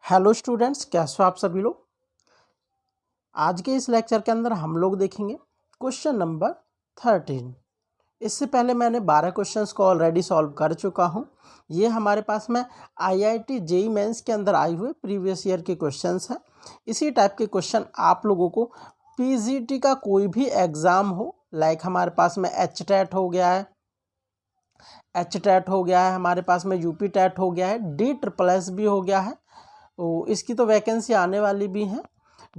Hello students, कैसे हो आप सभी लोग। आज के इस लेक्चर के अंदर हम लोग देखेंगे क्वेश्चन नंबर 13। इससे पहले मैंने 12 क्वेश्चंस को ऑलरेडी सॉल्व कर चुका हूं। ये हमारे पास में आईआईटी जेईई मेंस के अंदर आए हुए प्रीवियस ईयर के क्वेश्चंस हैं। इसी टाइप के क्वेश्चन आप लोगों को पीजीटी का कोई भी एग्ज़ाम हो, लाइक हमारे पास में एचटेट हो गया है, हमारे पास में यूपी टेट हो गया है, DSSS भी हो गया है। तो इसकी तो वैकेंसी आने वाली भी है।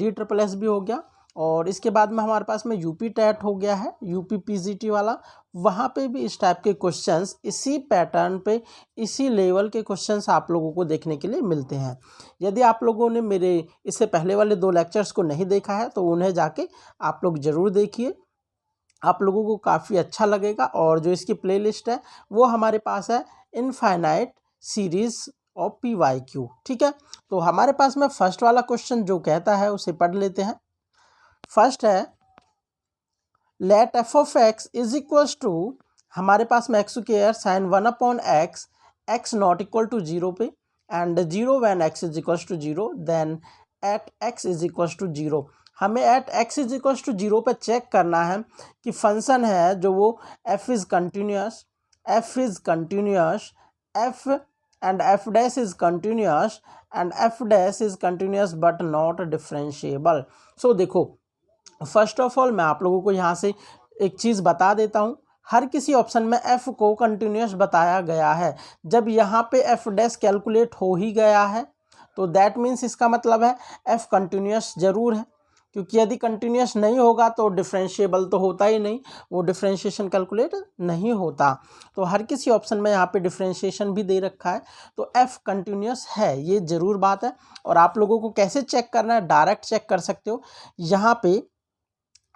DSSS भी हो गया और इसके बाद में हमारे पास में यूपी टेट हो गया है, यूपी पीजीटी वाला। वहाँ पे भी इस टाइप के क्वेश्चंस, इसी पैटर्न पे, इसी लेवल के क्वेश्चंस आप लोगों को देखने के लिए मिलते हैं। यदि आप लोगों ने मेरे इससे पहले वाले 2 लेक्चर्स को नहीं देखा है तो उन्हें जाके आप लोग ज़रूर देखिए, आप लोगों को काफ़ी अच्छा लगेगा। और जो इसकी प्लेलिस्ट है वो हमारे पास है इनफाइनाइट सीरीज़ ऑफ PYQ। ठीक है, तो हमारे पास में फर्स्ट वाला क्वेश्चन जो कहता है उसे पढ़ लेते हैं। फर्स्ट है let f of x is equals to, हमारे पास में x² sine 1/x, x not equal to 0 पे, and 0 when x is equals to 0, then at x is equals to 0। हमें at x is equals to 0 पर check करना है कि function है जो वो f is continuous, f and f dash is continuous and f dash is continuous but not differentiable। सो देखो, first of all मैं आप लोगों को यहाँ से एक चीज़ बता देता हूँ। हर किसी ऑप्शन में f को कंटिन्यूस बताया गया है। जब यहाँ पे f डैश कैलकुलेट हो ही गया है तो दैट मीन्स इसका मतलब है f कंटिन्यूस ज़रूर है, क्योंकि यदि कंटिन्यूस नहीं होगा तो डिफरेंशिएबल तो होता ही नहीं, वो डिफरेंशिएशन कैलकुलेट नहीं होता। तो हर किसी ऑप्शन में यहाँ पे डिफरेंशिएशन भी दे रखा है, तो f कंटिन्यूस है, ये ज़रूर बात है। और आप लोगों को कैसे चेक करना है, डायरेक्ट चेक कर सकते हो। यहाँ पे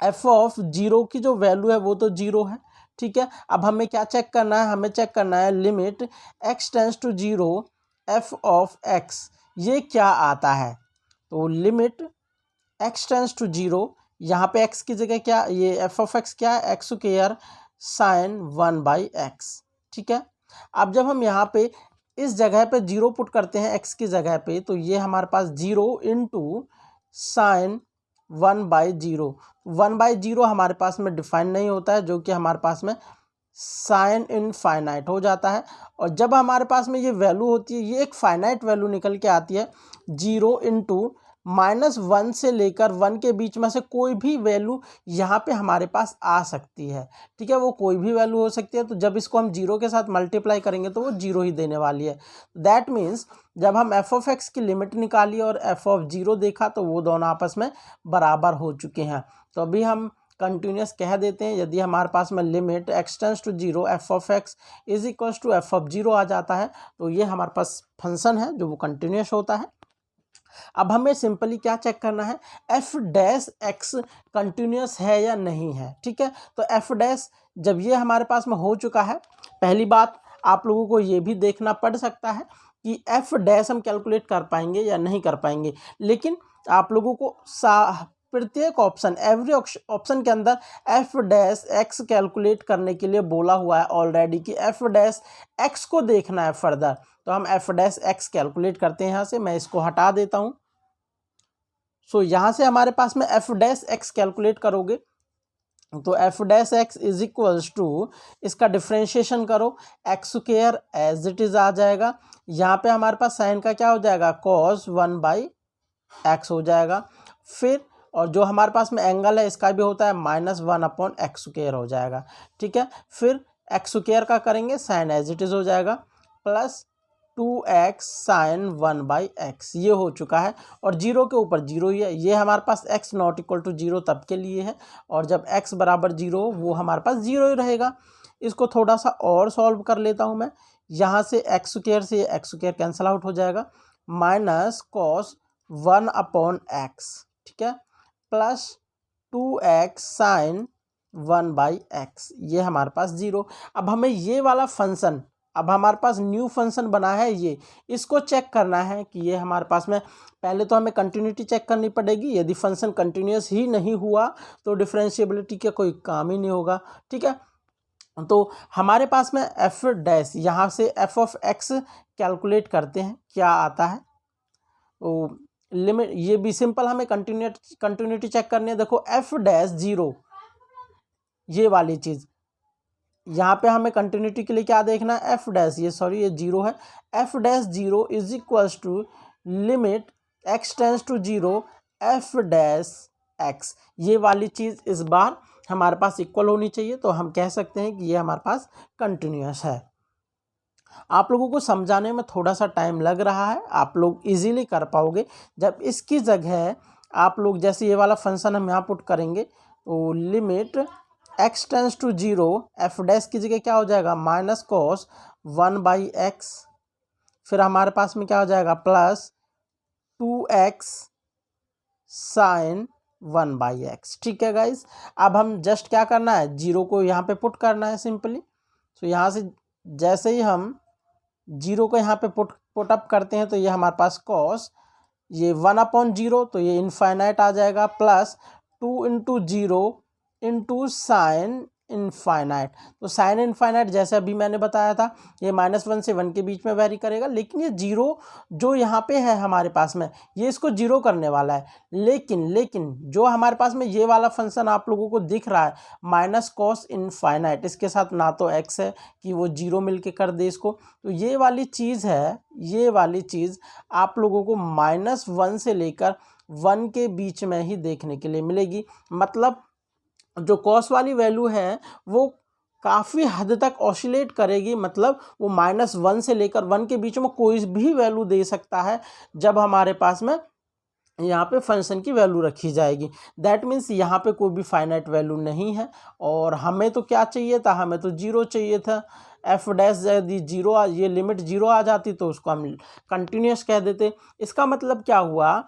f ऑफ 0 की जो वैल्यू है वो तो 0 है। ठीक है, अब हमें क्या चेक करना है, हमें चेक करना है limit x tends to 0 f of x, ये क्या आता है। तो लिमिट x टेंस टू 0, यहाँ पे x की जगह क्या, ये f ऑफ x क्या है, x² साइन 1/x। ठीक है, अब जब हम यहाँ पे इस जगह पे 0 पुट करते हैं x की जगह पे, तो ये हमारे पास 0 इंटू साइन 1/0। 1/0 हमारे पास में डिफाइन नहीं होता है, जो कि हमारे पास में साइन इनफाइनाइट हो जाता है। और जब हमारे पास में ये वैल्यू होती है, ये एक फाइनाइट वैल्यू निकल के आती है। 0 इंटू -1 से लेकर 1 के बीच में से कोई भी वैल्यू यहाँ पे हमारे पास आ सकती है। ठीक है, वो कोई भी वैल्यू हो सकती है। तो जब इसको हम 0 के साथ मल्टीप्लाई करेंगे तो वो 0 ही देने वाली है। दैट मीन्स जब हम f ऑफ x की लिमिट निकाली और f ऑफ 0 देखा तो वो दोनों आपस में बराबर हो चुके हैं। तो अभी हम कंटिन्यूस कह देते हैं। यदि हमारे पास में limit x tends to 0 f of x is equals to f of 0 आ जाता है, तो ये हमारे पास फंक्शन है जो वो कंटिन्यूस होता है। अब हमें सिंपली क्या चेक करना है, f डैश x कंटिन्यूस है या नहीं है। ठीक है, तो f डैश जब ये हमारे पास में हो चुका है, पहली बात आप लोगों को ये भी देखना पड़ सकता है कि f डैश हम कैलकुलेट कर पाएंगे या नहीं कर पाएंगे। लेकिन आप लोगों को प्रत्येक ऑप्शन, एवरी ऑप्शन के अंदर f डैश x कैलकुलेट करने के लिए बोला हुआ है ऑलरेडी कि f डैश x को देखना है फर्दर। तो हम f डैश x कैलकुलेट करते हैं। यहाँ से मैं इसको हटा देता हूँ। सो यहाँ से हमारे पास में f डैश x कैलकुलेट करोगे तो f dash x is equals to, इसका डिफ्रेंशिएशन करो, x² एज इट इज़ आ जाएगा। यहाँ पे हमारे पास साइन का क्या हो जाएगा, cos 1/x हो जाएगा। फिर और जो हमारे पास में एंगल है इसका भी होता है -1/x² हो जाएगा। ठीक है, फिर x² का करेंगे, साइन एज इट इज़ हो जाएगा, प्लस 2x साइन 1/x, ये हो चुका है। और 0 के ऊपर 0 ही है, ये हमारे पास x नॉट इक्वल टू 0 तब के लिए है। और जब x बराबर 0 वो हमारे पास 0 ही रहेगा। इसको थोड़ा सा और सॉल्व कर लेता हूँ मैं। यहाँ से x² से x² कैंसिल आउट हो जाएगा, माइनस cos 1/x। ठीक है, प्लस 2x साइन 1/x, ये हमारे पास 0। अब हमें ये वाला फंक्शन, अब हमारे पास न्यू फंक्शन बना है, ये इसको चेक करना है कि ये हमारे पास में, पहले तो हमें कंटिन्यूटी चेक करनी पड़ेगी। यदि फंक्शन कंटिन्यूस ही नहीं हुआ तो डिफरेंशिएबिलिटी का कोई काम ही नहीं होगा। ठीक है, तो हमारे पास में f डैश, यहाँ से f ऑफ x कैलकुलेट करते हैं, क्या आता है। लिमिट, ये भी सिंपल हमें कंटिन्यूटी चेक करनी है। देखो एफ डैश जीरो, ये वाली चीज़ यहाँ पे हमें कंटिन्यूटी के लिए क्या देखना है, एफ डैश, ये जीरो है, f dash zero is equals to limit x tends to zero f dash x, ये वाली चीज़ इस बार हमारे पास इक्वल होनी चाहिए, तो हम कह सकते हैं कि ये हमारे पास कंटिन्यूअस है। आप लोगों को समझाने में थोड़ा सा टाइम लग रहा है, आप लोग इजीली कर पाओगे जब इसकी जगह आप लोग जैसे ये वाला फंक्शन हम यहाँ पुट करेंगे, तो limit x tends to zero f dash की जगह क्या हो जाएगा, माइनस कॉस 1/x, फिर हमारे पास में क्या हो जाएगा, प्लस 2x साइन 1/x। ठीक है गाइस, अब हम जस्ट क्या करना है, जीरो को यहाँ पे पुट करना है सिंपली। तो यहाँ से जैसे ही हम जीरो को यहाँ पे पुट अप करते हैं, तो ये हमारे पास कॉस, ये 1/0, तो ये इनफाइनाइट आ जाएगा, plus 2 into zero into sine infinite. तो साइन इनफाइनाइट जैसे अभी मैंने बताया था, ये -1 से 1 के बीच में वेरी करेगा, लेकिन ये जीरो जो यहाँ पे है हमारे पास में, ये इसको जीरो करने वाला है। लेकिन जो हमारे पास में ये वाला फंक्शन आप लोगों को दिख रहा है माइनस कॉस इनफाइनाइट, इसके साथ ना तो एक्स है कि वो जीरो मिलके कर दे इसको, तो ये वाली चीज़ है, ये वाली चीज़ आप लोगों को -1 से लेकर 1 के बीच में ही देखने के लिए मिलेगी। मतलब जो कॉस वाली वैल्यू है वो काफ़ी हद तक ऑसिलेट करेगी, मतलब वो -1 से लेकर 1 के बीच में कोई भी वैल्यू दे सकता है जब हमारे पास में यहाँ पे फंक्शन की वैल्यू रखी जाएगी। दैट मीन्स यहाँ पे कोई भी फाइनाइट वैल्यू नहीं है, और हमें तो क्या चाहिए था, हमें तो जीरो चाहिए था। एफ डैश यदि जीरो, ये लिमिट जीरो आ जाती तो उसको हम कंटिन्यूस कह देते। इसका मतलब क्या हुआ,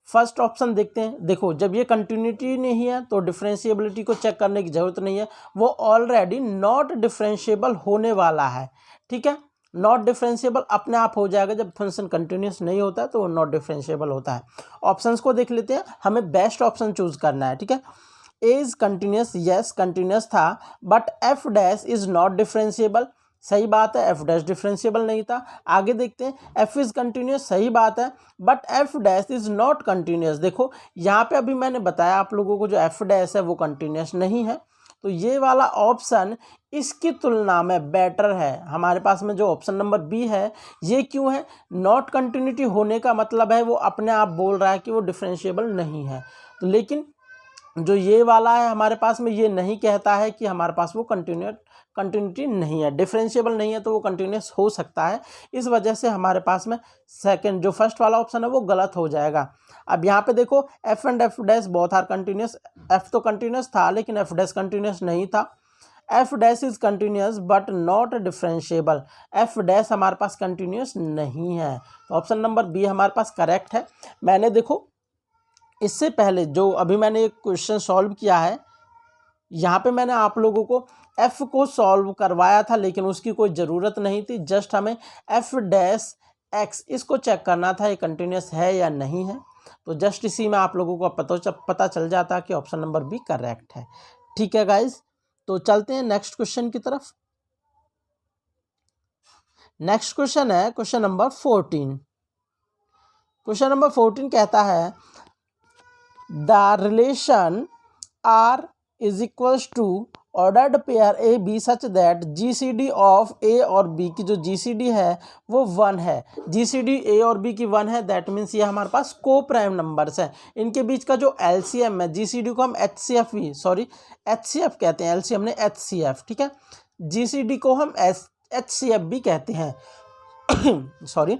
फर्स्ट ऑप्शन देखते हैं। देखो जब ये कंटिन्यूटी नहीं है तो डिफरेंशिएबिलिटी को चेक करने की ज़रूरत नहीं है, वो ऑलरेडी नॉट डिफरेंशिएबल होने वाला है। ठीक है, नॉट डिफरेंशिएबल अपने आप हो जाएगा, जब फंक्शन कंटिन्यूस नहीं होता है तो वो नॉट डिफरेंशिएबल होता है। ऑप्शंस को देख लेते हैं, हमें बेस्ट ऑप्शन चूज करना है। ठीक है, ए इज कंटिन्यूस, यस कंटिन्यूस था, but F dash is not differentiable, सही बात है, एफ डैश डिफरेंशिएबल नहीं था। आगे देखते हैं, एफ इज कंटिन्यूस, सही बात है, but F dash is not continuous. देखो यहाँ पे अभी मैंने बताया आप लोगों को जो एफ डैश है वो कंटिन्यूस नहीं है, तो ये वाला ऑप्शन इसकी तुलना में बेटर है। हमारे पास में जो ऑप्शन नंबर बी है, ये क्यों है, नॉट कंटिन्यूटी होने का मतलब है वो अपने आप बोल रहा है कि वो डिफरेंशिएबल नहीं है। तो लेकिन जो ये वाला है हमारे पास में, ये नहीं कहता है कि हमारे पास वो कंटिन्यूटी नहीं है, डिफरेंशिएबल नहीं है, तो वो कंटिन्यूस हो सकता है। इस वजह से हमारे पास में सेकंड जो फर्स्ट वाला ऑप्शन है वो गलत हो जाएगा। अब यहाँ पे देखो f and f dash both are continuous, f तो कंटिन्यूस था लेकिन एफ डैश कंटिन्यूस नहीं था। F dash is continuous but not differentiable, f dash हमारे पास कंटिन्यूस नहीं है, तो ऑप्शन नंबर बी हमारे पास करेक्ट है। मैंने देखो इससे पहले जो अभी मैंने एक क्वेश्चन सॉल्व किया है, यहाँ पे मैंने आप लोगों को एफ को सॉल्व करवाया था, लेकिन उसकी कोई ज़रूरत नहीं थी, जस्ट हमें एफ डैश एक्स इसको चेक करना था ये कंटिन्यूस है या नहीं है। तो जस्ट इसी में आप लोगों को पता चल जाता कि ऑप्शन नंबर बी करेक्ट है। ठीक है गाइज, तो चलते हैं नेक्स्ट क्वेश्चन की तरफ। नेक्स्ट क्वेश्चन है क्वेश्चन नंबर 14। क्वेश्चन नंबर 14 कहता है the relation R is equals to ordered pair a b such that GCD of a और बी की जो जीसीडी है वो 1 है। जीसीडी ए और बी की 1 है, दैट मीन्स ये हमारे पास को प्राइम नंबर्स हैं। इनके बीच का जो एलसीएम है, जीसीडी को हम एचसीएफ कहते हैं, एलसीएम ने एचसीएफ, ठीक है, जीसीडी को हम एचसीएफ भी कहते हैं sorry.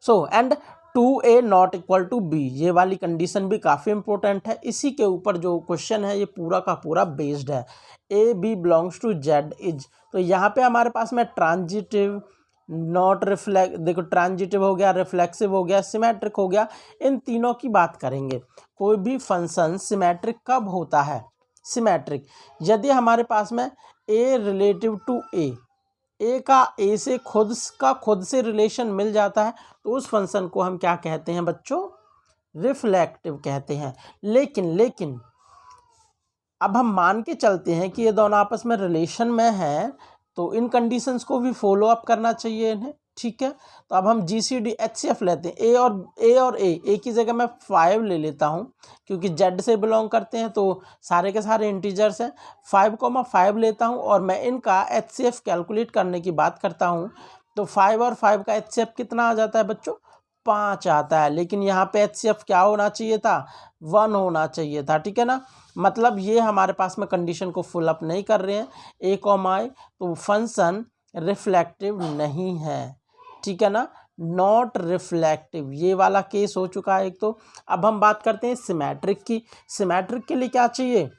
So and 2a not equal to b, ये वाली कंडीशन भी काफ़ी इंपॉर्टेंट है। इसी के ऊपर जो क्वेश्चन है ये पूरा का पूरा बेस्ड है। A b belongs to Z is, तो यहाँ पे हमारे पास में ट्रांजिटिव, नॉट रिफ्लेक्ट, देखो ट्रांजिटिव हो गया, रिफ्लेक्सिव हो गया, सिमेट्रिक हो गया, इन तीनों की बात करेंगे। कोई भी फंक्शन सिमेट्रिक कब होता है, सिमेट्रिक यदि हमारे पास में a रिलेटिव टू ए का ए से खुद से रिलेशन मिल जाता है, तो उस फंक्शन को हम क्या कहते हैं बच्चों, रिफ्लेक्टिव कहते हैं। लेकिन अब हम मान के चलते हैं कि ये दोनों आपस में रिलेशन में हैं, तो इन कंडीशंस को भी फॉलो अप करना चाहिए इन्हें। ठीक है। तो अब हम GCD HCF लेते हैं, ए और ए की जगह मैं 5 ले लेता हूँ क्योंकि जेड से बिलोंग करते हैं तो सारे के सारे इंटीजर्स हैं। 5,5 लेता हूँ और मैं इनका HCF कैलकुलेट करने की बात करता हूँ तो 5 और 5 का HCF कितना आ जाता है बच्चों, 5 आता है। लेकिन यहाँ पे HCF क्या होना चाहिए था, 1 होना चाहिए था, ठीक है ना। मतलब ये हमारे पास में कंडीशन को फुल अप नहीं कर रहे हैं ए कॉमा आई, तो फंक्शन रिफ्लेक्टिव नहीं है, ठीक है ना, नॉट रिफ्लेक्टिव, ये वाला केस हो चुका है एक। तो अब हम बात करते हैं सिमेट्रिक की। सिमेट्रिक के लिए क्या चाहिए,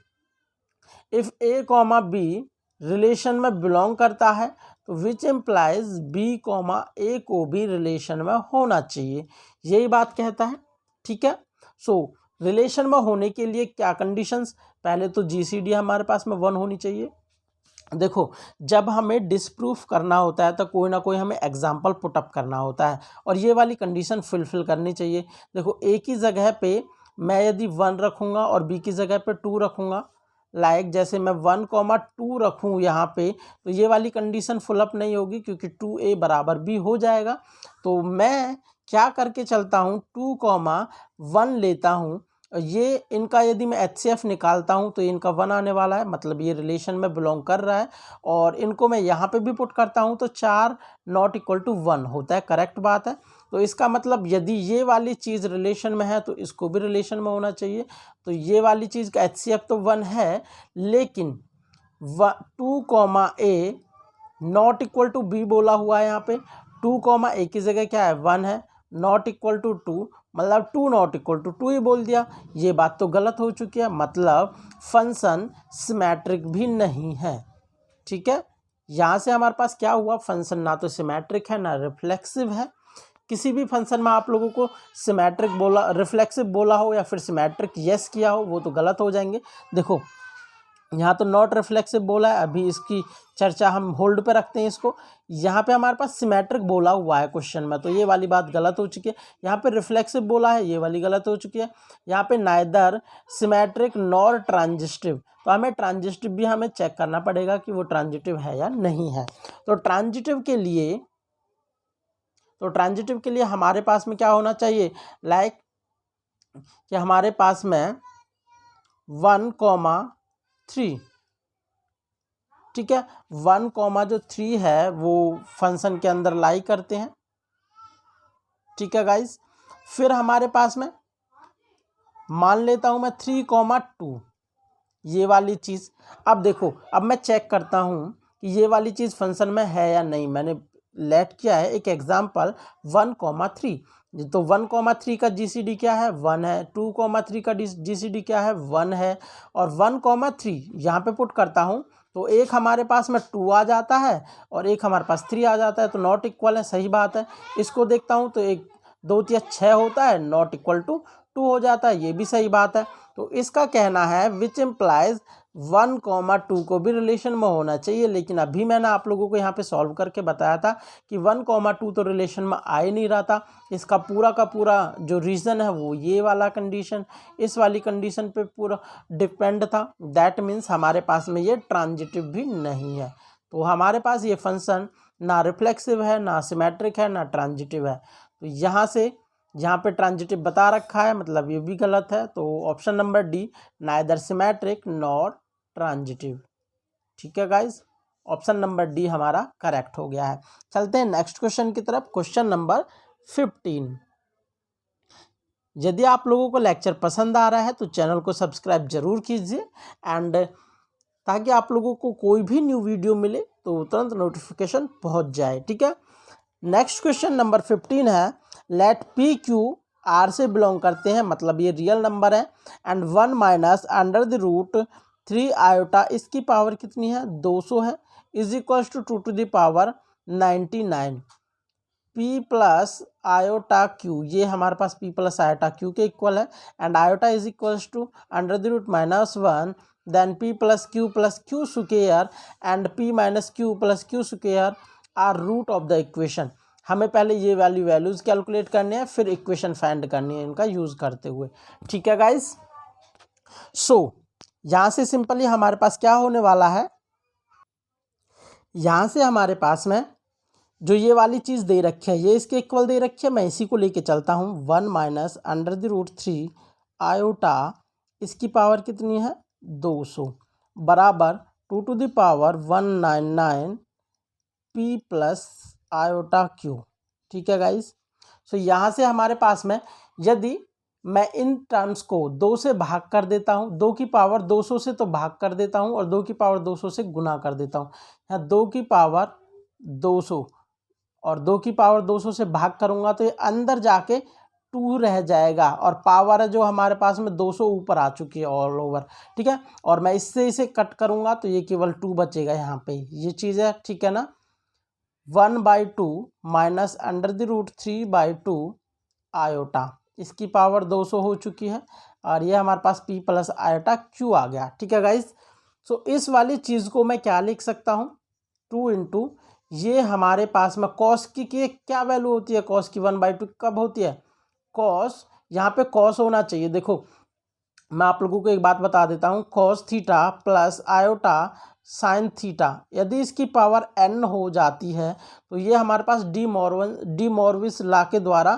if a comma b relation में बिलोंग करता है तो which implies b comma a को भी रिलेशन में होना चाहिए, यही बात कहता है, ठीक है। सो रिलेशन में होने के लिए क्या कंडीशंस, पहले तो GCD हमारे पास में 1 होनी चाहिए। देखो जब हमें डिसप्रूफ करना होता है तो कोई ना कोई हमें एग्जाम्पल पुटअप करना होता है और ये वाली कंडीशन फुलफिल करनी चाहिए। देखो ए की जगह पे मैं यदि 1 रखूँगा और बी की जगह पे 2 रखूँगा, लाइक जैसे मैं 1,2 रखूँ यहाँ पे, तो ये वाली कंडीशन फुलअप नहीं होगी क्योंकि 2a बराबर b हो जाएगा। तो मैं क्या करके चलता हूँ, 2,1 लेता हूँ, ये इनका यदि मैं HCF निकालता हूँ तो इनका 1 आने वाला है, मतलब ये रिलेशन में बिलोंग कर रहा है। और इनको मैं यहाँ पे भी पुट करता हूँ तो 4 नॉट इक्वल टू 1 होता है, करेक्ट बात है। तो इसका मतलब यदि ये वाली चीज़ रिलेशन में है तो इसको भी रिलेशन में होना चाहिए। तो ये वाली चीज़ का HCF तो 1 है, लेकिन 2,a not equal to b बोला हुआ है यहाँ पे, 2,a की जगह क्या है 1 है, नॉट इक्वल टू 2 मतलब 2 नॉट इक्वल टू 2 ही बोल दिया, ये बात तो गलत हो चुकी है, मतलब फंक्शन सिमेट्रिक भी नहीं है, ठीक है। यहाँ से हमारे पास क्या हुआ, फंक्शन ना तो सिमेट्रिक है ना रिफ्लेक्सिव है। किसी भी फंक्शन में आप लोगों को सिमेट्रिक बोला, रिफ्लेक्सिव बोला हो या फिर सिमेट्रिक यस किया हो, वो तो गलत हो जाएंगे। देखो यहाँ तो नॉट रिफ्लेक्सिव बोला है, अभी इसकी चर्चा हम होल्ड पे रखते हैं इसको। यहाँ पे हमारे पास सिमेट्रिक बोला हुआ है क्वेश्चन में, तो ये वाली बात गलत हो चुकी है। यहाँ पे रिफ्लेक्सिव बोला है, ये वाली गलत हो चुकी है। यहाँ पे नाइदर सिमेट्रिक नॉर ट्रांजिटिव, तो हमें ट्रांजिटिव भी हमें चेक करना पड़ेगा कि वो ट्रांजिटिव है या नहीं है। तो ट्रांजिटिव के लिए हमारे पास में क्या होना चाहिए, लाइक कि हमारे पास में 1,3, ठीक है, 1,3 है वो फंक्शन के अंदर लाई करते हैं, ठीक है गाइस। फिर हमारे पास में मान लेता हूं मैं 3,2 ये वाली चीज़। अब देखो अब मैं चेक करता हूं कि ये वाली चीज़ फंक्शन में है या नहीं। मैंने लेट किया है एक एग्जाम्पल 1,3, तो 1,3 का GCD क्या है 1 है, 2,3 का GCD क्या है 1 है, और 1,3 यहाँ पे पुट करता हूँ तो एक हमारे पास में 2 आ जाता है और एक हमारे पास 3 आ जाता है, तो नॉट इक्वल है, सही बात है। इसको देखता हूँ तो 1 2 3 6 होता है, नॉट इक्वल टू 2 हो जाता है, ये भी सही बात है। तो इसका कहना है विच एम्प्लाइज 1,2 को भी रिलेशन में होना चाहिए, लेकिन अभी मैंने आप लोगों को यहाँ पे सॉल्व करके बताया था कि 1,2 तो रिलेशन में आ ही नहीं रहा था। इसका पूरा का पूरा जो रीज़न है वो ये वाला कंडीशन, इस वाली कंडीशन पे पूरा डिपेंड था। दैट मीन्स हमारे पास में ये ट्रांजिटिव भी नहीं है। तो हमारे पास ये फंक्शन ना रिफ्लेक्सिव है, ना सिमेट्रिक है, ना ट्रांजिटिव है। तो यहाँ से यहाँ पे ट्रांजिटिव बता रखा है, मतलब ये भी गलत है। तो option number D, neither symmetric nor transitive, ठीक है गाइज, ऑप्शन नंबर डी हमारा करेक्ट हो गया है। चलते हैं नेक्स्ट क्वेश्चन की तरफ, क्वेश्चन नंबर 15। यदि आप लोगों को लेक्चर पसंद आ रहा है तो चैनल को सब्सक्राइब जरूर कीजिए, एंड ताकि आप लोगों को कोई भी न्यू वीडियो मिले तो तुरंत नोटिफिकेशन पहुंच जाए, ठीक है। नेक्स्ट क्वेश्चन नंबर 15 है, लेट पी क्यू आर से बिलोंग करते हैं, मतलब ये रियल नंबर है, and 1 minus under the root 3 iota, इसकी पावर कितनी है 200 है, is equals to 2 to the power 99, p plus iota q, ये हमारे पास पी प्लस आयोटा क्यू के इक्वल है, and iota is equals to under the root -1 then p plus q square and p minus Q square are root of the equation. हमें पहले ये values calculate करने हैं, फिर इक्वेशन फाइंड करनी है इनका यूज़ करते हुए, ठीक है गाइस। सो यहाँ से सिंपली हमारे पास क्या होने वाला है, यहाँ से हमारे पास में जो ये वाली चीज़ दे रखी है ये इसके इक्वल दे रखी है, मैं इसी को लेके चलता हूँ 1 minus under the root 3 iota, इसकी पावर कितनी है 200 बराबर 2 to the power 199 p plus iota q. ठीक है गाइस। सो यहाँ से हमारे पास में यदि मैं इन टर्म्स को 2 से भाग कर देता हूँ, 2 की पावर 200 से तो भाग कर देता हूँ और 2 की पावर 200 से गुना कर देता हूँ। यहाँ 2 की पावर 200 और 2 की पावर 200 से भाग करूँगा तो ये अंदर जाके 2 रह जाएगा और पावर है जो हमारे पास में 200 ऊपर आ चुकी है ऑल ओवर। ठीक है, और मैं इससे इसे कट करूँगा तो ये केवल 2 बचेगा यहाँ पे, ये चीज़ है। ठीक है ना, 1/2 minus under the root 3/2 iota, इसकी पावर 200 हो चुकी है और ये हमारे पास p प्लस आयोटा q आ गया। ठीक है गाइस। सो इस वाली चीज़ को मैं क्या लिख सकता हूँ 2 इंटू ये हमारे पास में कॉस की क्या वैल्यू होती है, कॉस की 1/2 कब होती है, कॉस यहाँ पे कॉस होना चाहिए। देखो मैं आप लोगों को एक बात बता देता हूँ, cos theta plus iota sine theta, यदि इसकी पावर n हो जाती है तो ये हमारे पास डी मॉर्विस लॉ के द्वारा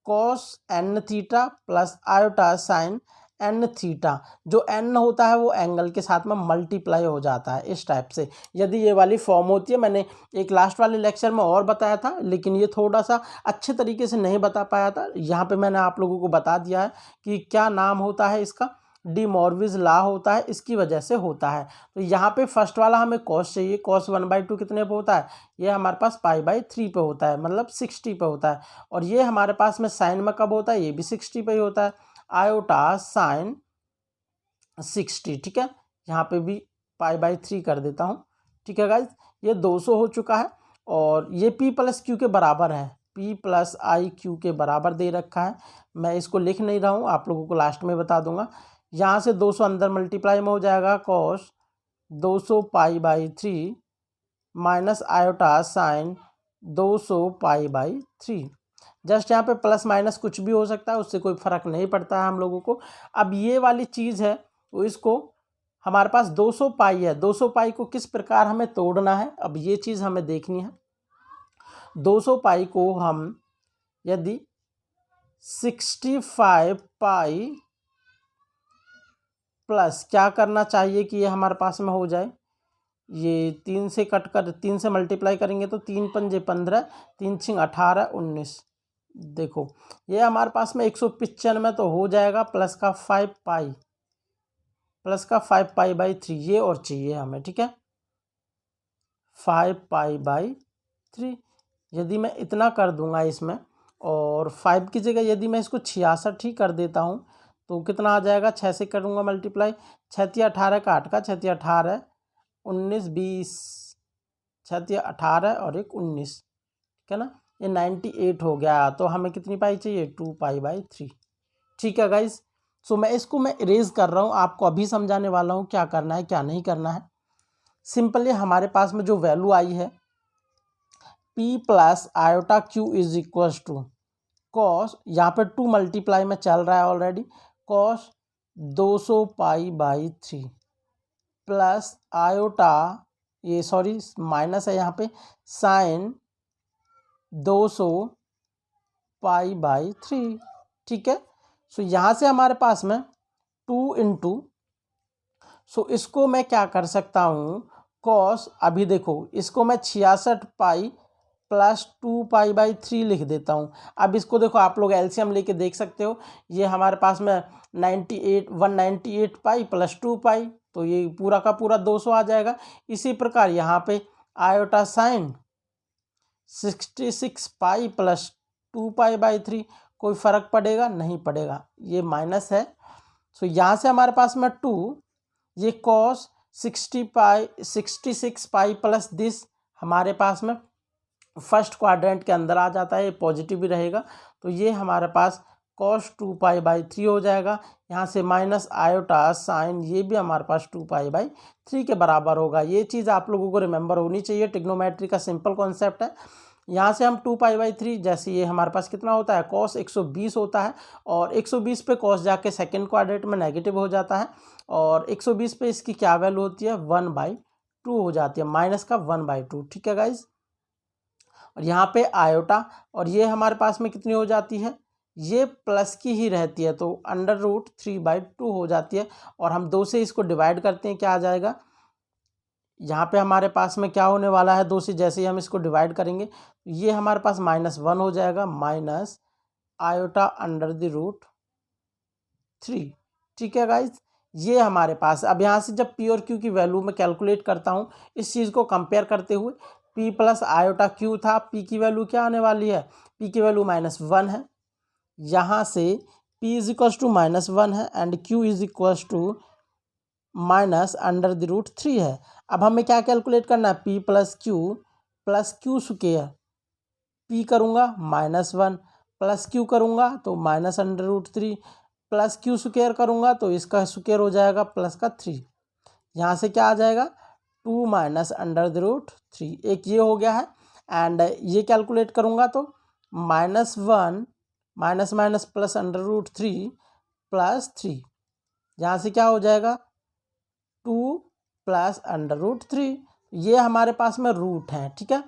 cos n theta plus iota sine n theta, जो एन होता है वो एंगल के साथ में मल्टीप्लाई हो जाता है इस टाइप से, यदि ये वाली फॉर्म होती है। मैंने एक लास्ट वाले लेक्चर में और बताया था लेकिन ये थोड़ा सा अच्छे तरीके से नहीं बता पाया था, यहाँ पे मैंने आप लोगों को बता दिया है कि क्या नाम होता है इसका, डी मॉर्विस लॉ होता है, इसकी वजह से होता है। तो यहाँ पे फर्स्ट वाला हमें कॉस चाहिए, कॉस 1/2 कितने पे होता है, ये हमारे पास π/3 पे होता है, मतलब 60 पे होता है। और ये हमारे पास में साइन में कब होता है, ये भी 60 पे ही होता है, आयोटा साइन 60। ठीक है, यहाँ पे भी π/3 कर देता हूँ। ठीक है गाइज, ये 200 हो चुका है और ये p प्लस क्यू के बराबर है, p प्लस आई क्यू के बराबर दे रखा है। मैं इसको लिख नहीं रहा हूँ, आप लोगों को लास्ट में बता दूंगा। यहाँ से 200 अंदर मल्टीप्लाई में हो जाएगा, cos 200 π/3 minus iota sine 200 π/3। Just यहाँ पे प्लस माइनस कुछ भी हो सकता है, उससे कोई फर्क नहीं पड़ता है हम लोगों को। अब ये वाली चीज़ है तो इसको हमारे पास 200 पाई है, 200 पाई को किस प्रकार हमें तोड़ना है, अब ये चीज़ हमें देखनी है। 200 पाई को हम यदि 65 पाई प्लस क्या करना चाहिए कि ये हमारे पास में हो जाए, ये 3 से कट कर 3 से मल्टीप्लाई करेंगे तो 3 पंजे 15, 3 छिंग 18, 19। देखो ये हमारे पास में 195 तो हो जाएगा, प्लस का 5 पाई, प्लस का 5 π/3 ये और चाहिए हमें। ठीक है, 5 π/3 यदि मैं इतना कर दूंगा इसमें और 5 की जगह यदि मैं इसको 66 ही कर देता हूँ तो कितना आ जाएगा, 6 से करूँगा मल्टीप्लाई, 6 18 का 8 का 6 18 19 20, 6 18 और एक 19। ठीक है ना, ये 98 हो गया। तो हमें कितनी पाई चाहिए, 2 π/3। ठीक है गाइज। सो मैं इसको मैं इरेज कर रहा हूँ, आपको अभी समझाने वाला हूँ क्या करना है क्या नहीं करना है। सिंपली हमारे पास में जो वैल्यू आई है p plus iota q is equal to cos, यहाँ पे 2 मल्टीप्लाई में चल रहा है ऑलरेडी, कॉस 200 π/3 प्लस आयोटा, ये सॉरी माइनस है यहाँ पे, साइन 200 π/3। ठीक है, सो यहाँ से हमारे पास में 2 इंटू, सो इसको मैं क्या कर सकता हूँ कॉस, अभी देखो इसको मैं 66 पाई प्लस 2 π/3 लिख देता हूँ। अब इसको देखो आप लोग एलसीएम लेके देख सकते हो, ये हमारे पास में 198 पाई प्लस 2 पाई, तो ये पूरा का पूरा 200 आ जाएगा। इसी प्रकार यहाँ पे आयोटा साइन 66 पाई प्लस 2 π/3, कोई फर्क पड़ेगा नहीं पड़ेगा, ये माइनस है। सो यहाँ से हमारे पास में 2, ये कॉस 66 पाई प्लस दिस हमारे पास में फर्स्ट क्वाड्रेंट के अंदर आ जाता है, ये पॉजिटिव भी रहेगा, तो ये हमारे पास cos 2 π/3 हो जाएगा। यहाँ से माइनस आयोटा साइन, ये भी हमारे पास 2 π/3 के बराबर होगा। ये चीज़ आप लोगों को रिमेंबर होनी चाहिए, ट्रिग्नोमेट्री का सिंपल कॉन्सेप्ट है। यहाँ से हम 2 π/3, जैसे ये हमारे पास कितना होता है, cos 120 होता है और 120 पे cos जाके सेकेंड क्वाड्रेंट में नेगेटिव हो जाता है और 120 पे इसकी क्या वैल्यू होती है, 1/2 हो जाती है, माइनस का 1/2। ठीक है गाइज, और यहाँ पे आयोटा, और ये हमारे पास में कितनी हो जाती है, ये प्लस की ही रहती है, तो √3/2 हो जाती है। और हम 2 से इसको डिवाइड करते हैं, क्या आ जाएगा, यहाँ पे हमारे पास में क्या होने वाला है, 2 से जैसे ही हम इसको डिवाइड करेंगे ये हमारे पास -1 हो जाएगा, माइनस आयोटा √3। ठीक है गाइज, ये हमारे पास। अब यहाँ से जब पी और क्यू की वैल्यू में कैलकुलेट करता हूँ, इस चीज़ को कंपेयर करते हुए, पी प्लस आयोटा क्यू था, पी की वैल्यू क्या आने वाली है, पी की वैल्यू -1 है। यहाँ से p इज इक्वल्स टू -1 है and q is equals to -√3 है। अब हमें क्या कैलकुलेट करना है, p plus q square, p करूँगा -1 प्लस q करूँगा तो -√3 प्लस क्यू स्क्वेयर करूँगा तो इसका स्क्वेयर हो जाएगा प्लस का 3। यहाँ से क्या आ जाएगा, 2 -√3, एक ये हो गया है। एंड ये कैलकुलेट करूँगा तो -1 माइनस माइनस प्लस √3 प्लस 3, यहाँ से क्या हो जाएगा, 2 प्लस √3। ये हमारे पास में रूट हैं। ठीक है,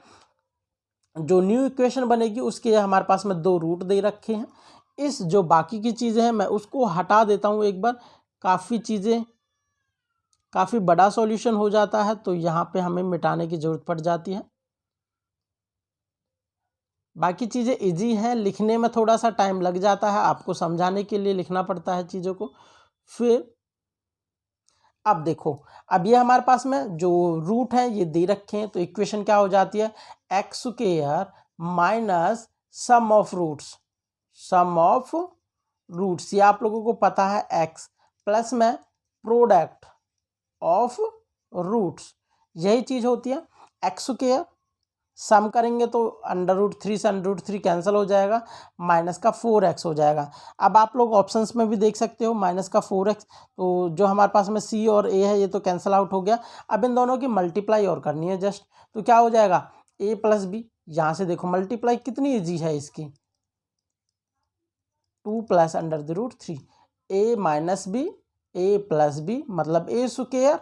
जो न्यू इक्वेशन बनेगी उसके हमारे पास में 2 रूट दे रखे हैं। इस जो बाकी की चीज़ें हैं मैं उसको हटा देता हूँ एक बार, काफ़ी बड़ा सॉल्यूशन हो जाता है, तो यहाँ पे हमें मिटाने की ज़रूरत पड़ जाती है। बाकी चीज़ें इजी हैं, लिखने में थोड़ा सा टाइम लग जाता है, आपको समझाने के लिए लिखना पड़ता है चीज़ों को। फिर अब देखो, अब ये हमारे पास में जो रूट है ये दे रखे हैं, तो इक्वेशन क्या हो जाती है, x² minus sum of roots, ये आप लोगों को पता है, x प्लस में प्रोडक्ट ऑफ रूट्स, यही चीज़ होती है। x² सम करेंगे तो √3 से √3 कैंसिल हो जाएगा, माइनस का 4x हो जाएगा। अब आप लोग ऑप्शंस में भी देख सकते हो माइनस का 4x, तो जो हमारे पास में c और a है ये तो कैंसिल आउट हो गया। अब इन दोनों की मल्टीप्लाई और करनी है जस्ट, तो क्या हो जाएगा, a प्लस बी, यहाँ से देखो मल्टीप्लाई कितनी ईजी है इसकी, 2 plus √3, a minus b, a plus b, मतलब a स्क्वेयर,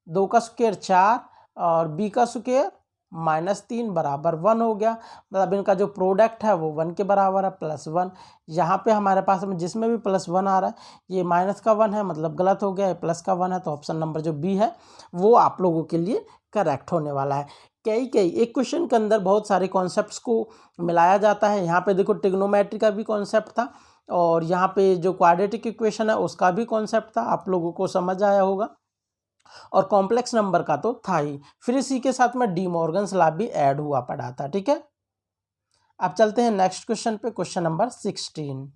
2 का स्क्वेयर 4 और b का स्क्वेयर -3 बराबर 1 हो गया। मतलब इनका जो प्रोडक्ट है वो 1 के बराबर है, +1। यहाँ पे हमारे पास में जिसमें भी +1 आ रहा है ये माइनस का 1 है, मतलब गलत हो गया, ये प्लस का 1 है, तो ऑप्शन नंबर जो बी है वो आप लोगों के लिए करेक्ट होने वाला है। एक क्वेश्चन के अंदर बहुत सारे कॉन्सेप्ट्स को मिलाया जाता है। यहाँ पे देखो ट्रिग्नोमेट्री का भी कॉन्सेप्ट था, और यहाँ पे जो क्वाड्रेटिक इक्वेशन है उसका भी कॉन्सेप्ट था, आप लोगों को समझ आया होगा, और कॉम्प्लेक्स नंबर का तो था ही। फिर इसी के साथ में डी मॉर्गन्स लॉ भी ऐड हुआ पड़ा था। ठीक है, अब चलते हैं नेक्स्ट क्वेश्चन पे, क्वेश्चन नंबर 16।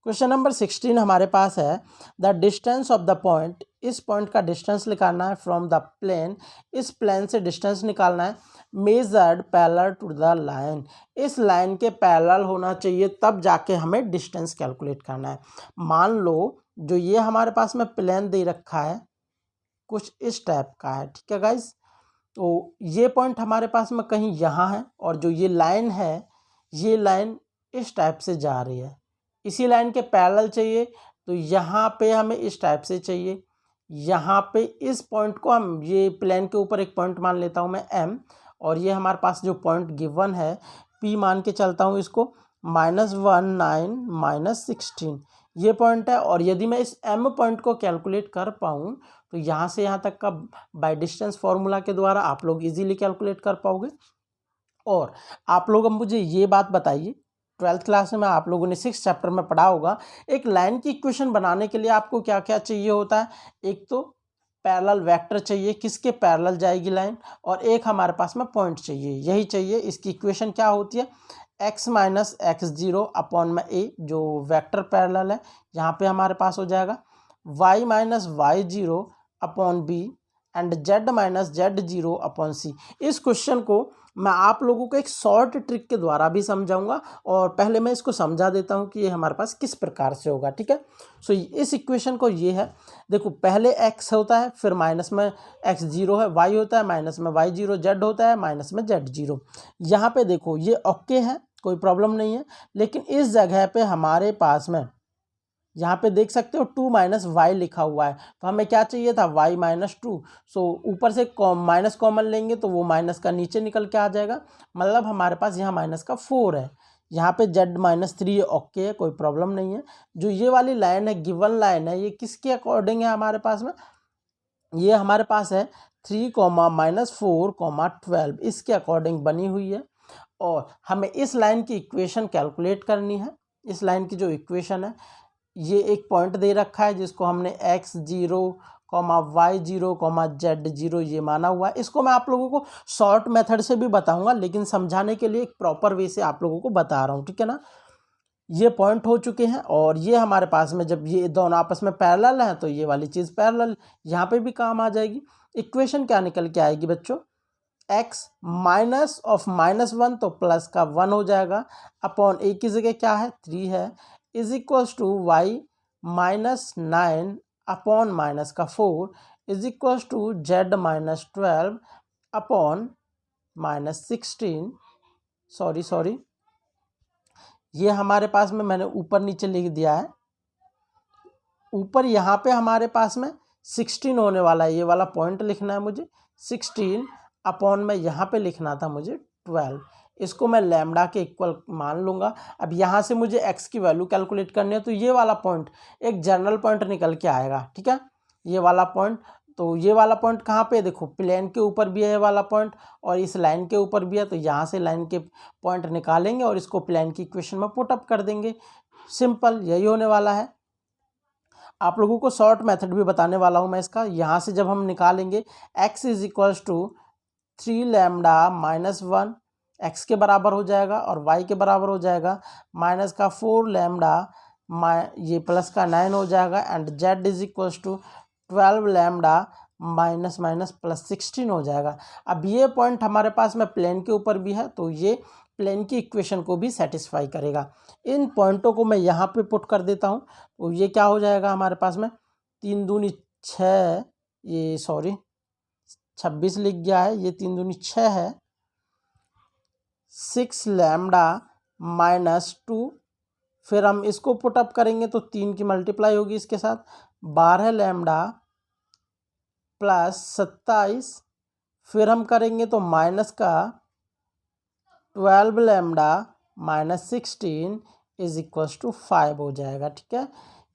क्वेश्चन नंबर 16 हमारे पास है, the distance of the point, इस पॉइंट का डिस्टेंस निकालना है, फ्रॉम द प्लेन, इस प्लेन से डिस्टेंस निकालना है, measured parallel to the line, इस लाइन के पैरेलल होना चाहिए तब जाके हमें डिस्टेंस कैलकुलेट करना है। मान लो जो ये हमारे पास में प्लेन दे रखा है कुछ इस टाइप का है। ठीक है गाइज, तो ये पॉइंट हमारे पास में कहीं यहाँ है, और जो ये लाइन है ये लाइन इस टाइप से जा रही है, इसी लाइन के पैरेलल चाहिए, तो यहाँ पे हमें इस टाइप से चाहिए। यहाँ पे इस पॉइंट को हम, ये प्लेन के ऊपर एक पॉइंट मान लेता हूँ मैं M, और ये हमारे पास जो पॉइंट गिवन है P मान के चलता हूँ इसको, -1 -16 ये पॉइंट है। और यदि मैं इस M पॉइंट को कैलकुलेट कर पाऊँ तो यहाँ से यहाँ तक का बाय डिस्टेंस फॉर्मूला के द्वारा आप लोग इजीली कैलकुलेट कर पाओगे। और आप लोग अब मुझे ये बात बताइए, 12th क्लास में आप लोगों ने 6th चैप्टर में पढ़ा होगा, एक लाइन की इक्वेशन बनाने के लिए आपको क्या क्या चाहिए होता है, एक तो पैरेलल वेक्टर चाहिए, किसके पैरेलल जाएगी लाइन, और एक हमारे पास में पॉइंट चाहिए, यही चाहिए। इसकी इक्वेशन क्या होती है, x माइनस x0 अपॉन में a, जो वेक्टर पैरेलल है, यहाँ पे हमारे पास हो जाएगा y minus y0 upon b and z minus z0 upon c। इस क्वेश्चन को मैं आप लोगों को एक शॉर्ट ट्रिक के द्वारा भी समझाऊंगा, और पहले मैं इसको समझा देता हूं कि ये हमारे पास किस प्रकार से होगा। ठीक है, सो इस इक्वेशन को ये है, देखो पहले x होता है, फिर माइनस में x0 है, y होता है, माइनस में y0, z होता है, माइनस में z0। यहाँ पे देखो ये ओके है, कोई प्रॉब्लम नहीं है, लेकिन इस जगह पे हमारे पास में यहाँ पे देख सकते हो 2 माइनस वाई लिखा हुआ है, तो हमें क्या चाहिए था, y माइनस टू। सो ऊपर से माइनस कॉमन लेंगे तो वो माइनस का नीचे निकल के आ जाएगा, मतलब हमारे पास यहाँ माइनस का 4 है। यहाँ पे z माइनस थ्री ओके है, कोई प्रॉब्लम नहीं है। जो ये वाली लाइन है, गिवन लाइन है, ये किसके अकॉर्डिंग है हमारे पास में, ये हमारे पास है 3 कॉमा माइनस 4 कॉमा 12, इसके अकॉर्डिंग बनी हुई है। और हमें इस लाइन की इक्वेशन कैलकुलेट करनी है। इस लाइन की जो इक्वेशन है, ये एक पॉइंट दे रखा है जिसको हमने x0 comma y0 comma z0 ये माना हुआ है। इसको मैं आप लोगों को शॉर्ट मेथड से भी बताऊंगा, लेकिन समझाने के लिए एक प्रॉपर वे से आप लोगों को बता रहा हूँ, ठीक है ना। ये पॉइंट हो चुके हैं और ये हमारे पास में जब ये दोनों आपस में पैरेलल हैं तो ये वाली चीज़ पैरेलल यहाँ पे भी काम आ जाएगी। इक्वेशन क्या निकल के आएगी बच्चों, x माइनस ऑफ -1 तो प्लस का 1 हो जाएगा, अपॉन a की जगह क्या है 3 है, is equals to y minus 9 upon minus का 4 is equals to z minus 12 upon minus 16। Sorry ये हमारे पास में मैंने ऊपर नीचे लिख दिया है। ऊपर यहाँ पे हमारे पास में 16 होने वाला है, ये वाला पॉइंट लिखना है मुझे 16 अपॉन में यहाँ पे लिखना था मुझे 12। इसको मैं लैम्डा के इक्वल मान लूँगा। अब यहाँ से मुझे x की वैल्यू कैलकुलेट करनी है, तो ये वाला पॉइंट एक जनरल पॉइंट निकल के आएगा, ठीक है, ये वाला पॉइंट। तो ये वाला पॉइंट कहाँ पे, देखो प्लेन के ऊपर भी है ये वाला पॉइंट और इस लाइन के ऊपर भी है, तो यहाँ से लाइन के पॉइंट निकालेंगे और इसको प्लेन की इक्वेशन में पुट अप कर देंगे। सिंपल यही होने वाला है। आप लोगों को शॉर्ट मेथड भी बताने वाला हूँ मैं इसका। यहाँ से जब हम निकालेंगे x is equals to 3 lambda minus 1, x के बराबर हो जाएगा और y के बराबर हो जाएगा माइनस का 4 लैम्डा ये प्लस का 9 हो जाएगा, and z is equals to 12 lambda minus minus plus 16 हो जाएगा। अब ये पॉइंट हमारे पास में प्लेन के ऊपर भी है, तो ये प्लेन की इक्वेशन को भी सेटिस्फाई करेगा। इन पॉइंटों को मैं यहाँ पे पुट कर देता हूँ, तो ये क्या हो जाएगा हमारे पास में 3 दूनी 6, ये सॉरी 26 लिख गया है, ये 3 दूनी 6 है, 6 लैम्डा माइनस 2, फिर हम इसको पुट अप करेंगे तो 3 की मल्टीप्लाई होगी इसके साथ, 12 लैम्डा प्लस 27, फिर हम करेंगे तो माइनस का 12 lambda minus 16 is equals to 5 हो जाएगा, ठीक है।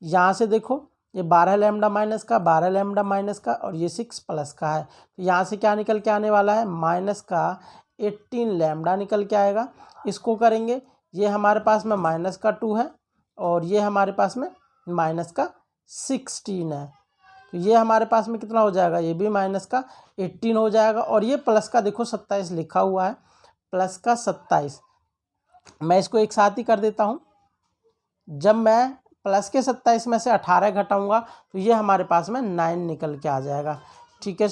यहाँ से देखो ये 12 लैम्डा माइनस का, 12 लैम्डा माइनस का और ये 6 प्लस का है, तो यहाँ से क्या निकल के आने वाला है, माइनस का 18 लैम्डा निकल के आएगा। इसको करेंगे, ये हमारे पास में माइनस का 2 है और ये हमारे पास में माइनस का 16 है, तो ये हमारे पास में कितना हो जाएगा, ये भी माइनस का 18 हो जाएगा और ये प्लस का देखो 27 लिखा हुआ है, प्लस का 27। मैं इसको एक साथ ही कर देता हूँ। जब मैं प्लस के 27 में से 18 घटाऊंगा तो ये हमारे पास में 9 निकल के आ जाएगा, ठीक है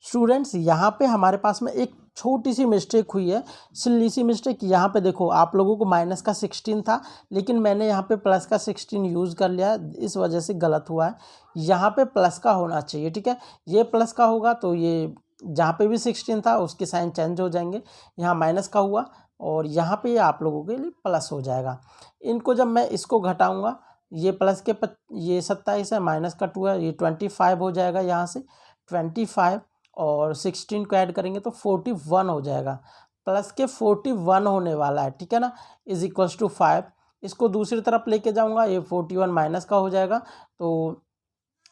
स्टूडेंट्स यहाँ पे हमारे पास में एक छोटी सी मिस्टेक हुई है, सिल्ली सी मिस्टेक। यहाँ पे देखो आप लोगों को माइनस का 16 था, लेकिन मैंने यहाँ पे प्लस का 16 यूज़ कर लिया, इस वजह से गलत हुआ है। यहाँ पे प्लस का होना चाहिए, ठीक है, ये प्लस का होगा तो ये जहाँ पे भी 16 था उसके साइन चेंज हो जाएंगे, यहाँ माइनस का हुआ और यहाँ पे आप लोगों के लिए प्लस हो जाएगा। इनको जब मैं इसको घटाऊँगा, ये प्लस के ये 27 है, माइनस का 2 है, ये 25 हो जाएगा, यहाँ से 25 और 16 को ऐड करेंगे तो 41 हो जाएगा, प्लस के 41 होने वाला है, ठीक है ना, इज इक्वल्स टू 5। इसको दूसरी तरफ लेके जाऊंगा, ये 41 माइनस का हो जाएगा, तो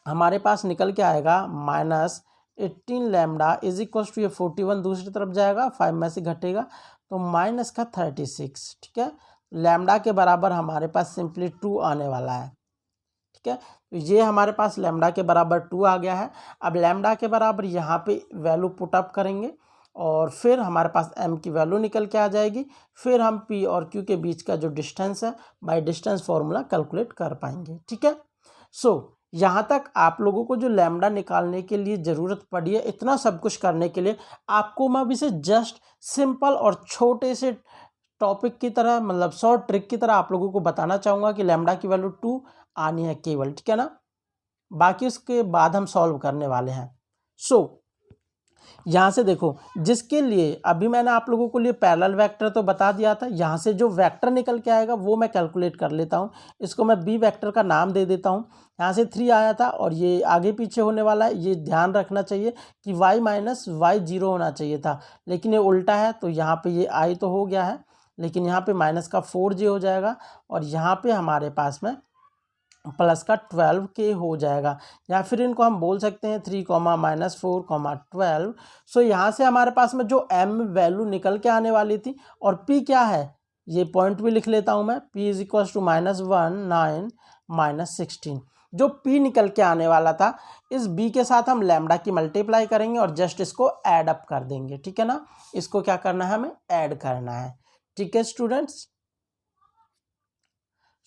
हमारे पास निकल के आएगा minus 18 lambda is equals to, ये 41 दूसरी तरफ जाएगा, 5 में से घटेगा तो माइनस का 36, ठीक है। लैम्डा के बराबर हमारे पास सिंपली 2 आने वाला है, ठीक है, तो ये हमारे पास लैम्डा के बराबर 2 आ गया है। अब लैम्डा के बराबर यहाँ पे वैल्यू पुट अप करेंगे और फिर हमारे पास m की वैल्यू निकल के आ जाएगी, फिर हम p और q के बीच का जो डिस्टेंस है बाय डिस्टेंस फॉर्मूला कैलकुलेट कर पाएंगे, ठीक है। यहाँ तक आप लोगों को जो लैम्डा निकालने के लिए ज़रूरत पड़ी है, इतना सब कुछ करने के लिए आपको मैं अभी से जस्ट सिंपल और छोटे से टॉपिक की तरह, मतलब शॉर्ट ट्रिक की तरह आप लोगों को बताना चाहूँगा कि लैम्डा की वैल्यू 2 आनी है केवल, ठीक है ना, बाकी उसके बाद हम सॉल्व करने वाले हैं। यहाँ से देखो, जिसके लिए अभी मैंने आप लोगों को लिए पैरेलल वेक्टर तो बता दिया था, यहाँ से जो वेक्टर निकल के आएगा वो मैं कैलकुलेट कर लेता हूँ। इसको मैं बी वेक्टर का नाम दे देता हूँ। यहाँ से 3 आया था और ये आगे पीछे होने वाला है, ये ध्यान रखना चाहिए कि y माइनस वाई 0 होना चाहिए था, लेकिन ये उल्टा है, तो यहाँ पे ये i तो हो गया है, लेकिन यहाँ पे माइनस का 4j हो जाएगा और यहाँ पे हमारे पास में प्लस का 12k हो जाएगा, या फिर इनको हम बोल सकते हैं 3 माइनस 4 12। सो यहाँ से हमारे पास में जो m वैल्यू निकल के आने वाली थी और p क्या है, ये पॉइंट भी लिख लेता हूँ मैं, p इज इक्वल टू -1 9 -16। जो p निकल के आने वाला था, इस b के साथ हम लैम्डा की मल्टीप्लाई करेंगे और जस्ट इसको ऐड अप कर देंगे, ठीक है ना। इसको क्या करना है, हमें ऐड करना है, ठीक है स्टूडेंट्स।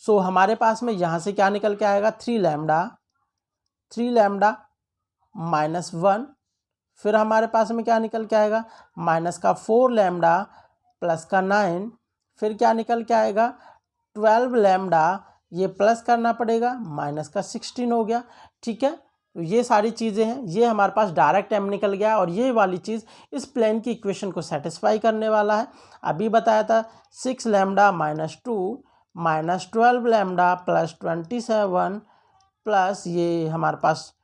सो हमारे पास में यहाँ से क्या निकल के आएगा, 3 लैम्डा -1, फिर हमारे पास में क्या निकल के आएगा, माइनस का 4 लैम्डा प्लस का 9, फिर क्या निकल के आएगा 12 लैम्डा, ये प्लस करना पड़ेगा, माइनस का 16 हो गया, ठीक है। तो ये सारी चीज़ें हैं, ये हमारे पास डायरेक्ट m निकल गया और ये वाली चीज़ इस प्लेन की इक्वेशन को सेटिस्फाई करने वाला है। अभी बताया था 6 लैम्डा -2 -12 लैम्डा प्लस 27 प्लस ये हमारे पास,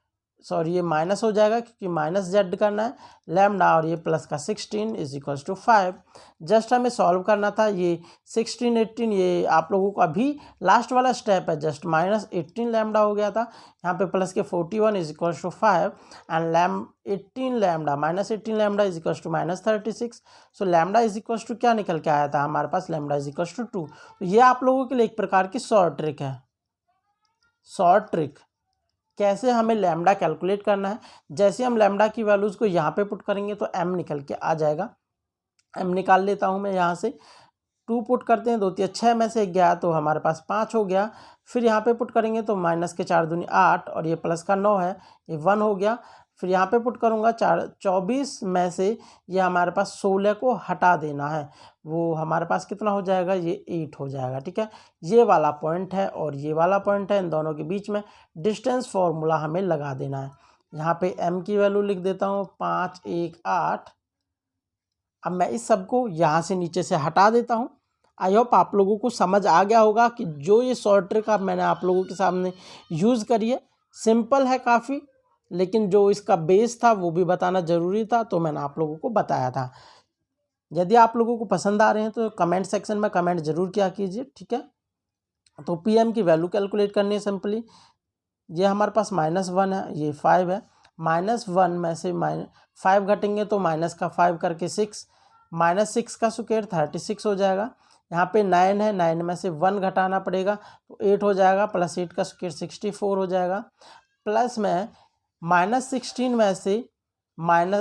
सॉरी ये माइनस हो जाएगा क्योंकि माइनस जेड करना है, लैम्डा और ये प्लस का 16 इज इक्वल्स टू 5। जस्ट हमें सॉल्व करना था, ये 16 18, ये आप लोगों को अभी लास्ट वाला स्टेप है, जस्ट -18 लैम्डा हो गया था, यहाँ पे प्लस के 41 is equals to 5 and 18 lambda -18 lambda is equals to -36। So lambda is equals to क्या निकल के आया था हमारे पास, लैम्डा इज इक्वल्स टू 2। तो ये आप लोगों के लिए एक प्रकार की शॉर्ट ट्रिक है, शॉर्ट ट्रिक कैसे हमें लैम्डा कैलकुलेट करना है। जैसे हम लैम्डा की वैल्यूज़ को यहाँ पे पुट करेंगे तो m निकल के आ जाएगा, m निकाल लेता हूँ मैं यहाँ से, 2 पुट करते हैं, 2 3 6 में से 1 गया तो हमारे पास 5 हो गया, फिर यहाँ पे पुट करेंगे तो माइनस के 4 दूनी 8 और ये प्लस का 9 है, ये 1 हो गया, फिर यहाँ पे पुट करूँगा 24 में से ये हमारे पास 16 को हटा देना है, वो हमारे पास कितना हो जाएगा, ये 8 हो जाएगा, ठीक है। ये वाला पॉइंट है और ये वाला पॉइंट है, इन दोनों के बीच में डिस्टेंस फॉर्मूला हमें लगा देना है। यहाँ पे m की वैल्यू लिख देता हूँ 5 1 8। अब मैं इस सब को यहाँ से नीचे से हटा देता हूँ। आई होप आप लोगों को समझ आ गया होगा कि जो ये शॉर्ट ट्रिक आप मैंने आप लोगों के सामने यूज़ करी है, सिंपल है काफ़ी, लेकिन जो इसका बेस था वो भी बताना ज़रूरी था, तो मैंने आप लोगों को बताया था। यदि आप लोगों को पसंद आ रहे हैं तो कमेंट सेक्शन में कमेंट ज़रूर किया कीजिए, ठीक है। तो pm की वैल्यू कैलकुलेट करनी है सिंपली, ये हमारे पास -1 है, ये 5 है, -1 में से -5 घटेंगे तो माइनस का 5 करके 6, -6 का स्क्वायर 36 हो जाएगा। यहाँ पे 9 है, 9 में से 1 घटाना पड़ेगा तो 8 हो जाएगा, प्लस 8 का स्क्वायर 64 हो जाएगा, प्लस में -16 में से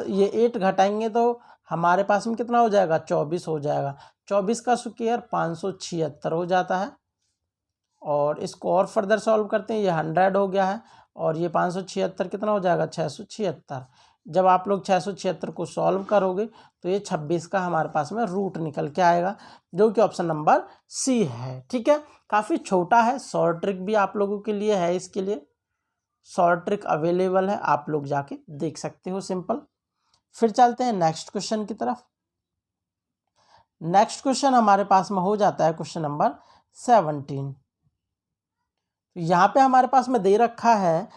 ये 8 घटाएंगे तो हमारे पास में कितना हो जाएगा, 24 हो जाएगा, 24 का स्क्वायर 576 हो जाता है। और इसको और फर्दर सॉल्व करते हैं, ये 100 हो गया है और ये 576 कितना हो जाएगा, 676। जब आप लोग 676 को सॉल्व करोगे तो ये 26 का हमारे पास में रूट निकल के आएगा, जो कि ऑप्शन नंबर सी है, ठीक है। काफ़ी छोटा है, शॉर्ट ट्रिक भी आप लोगों के लिए है, इसके लिए शॉर्ट ट्रिक अवेलेबल है, आप लोग जाके देख सकते हो, सिंपल। फिर चलते हैं नेक्स्ट क्वेश्चन की तरफ। नेक्स्ट क्वेश्चन हमारे पास में हो जाता है क्वेश्चन नंबर 17। यहाँ पे हमारे पास में दे रखा है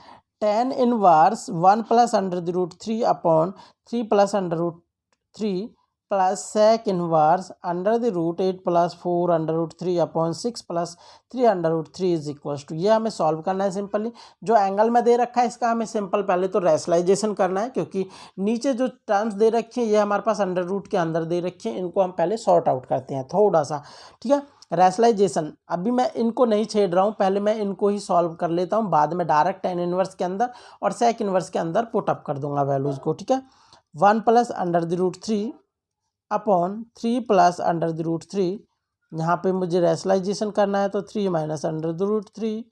tan inverse 1 plus √3 upon 3 plus √3 plus sec inverse √8 plus 4 √3 upon 6 plus 3 √3 is equals to, ये हमें सॉल्व करना है सिंपली। जो एंगल में दे रखा है इसका हमें सिंपल पहले तो रेशनलाइजेशन करना है, क्योंकि नीचे जो टर्म्स दे रखी है ये हमारे पास √ के अंदर दे रखी है, इनको हम पहले सॉर्ट आउट करते हैं थोड़ा सा, ठीक है। रैशनलाइजेशन अभी मैं इनको नहीं छेड़ रहा हूँ, पहले मैं इनको ही सॉल्व कर लेता हूँ, बाद में डायरेक्ट tan इनवर्स के अंदर और sec इनवर्स के अंदर पुटअप कर दूंगा वैल्यूज़ को, ठीक है। 1 प्लस √3 अपॉन 3 प्लस √3, यहाँ पे मुझे रैशनलाइजेशन करना है तो 3 माइनस √3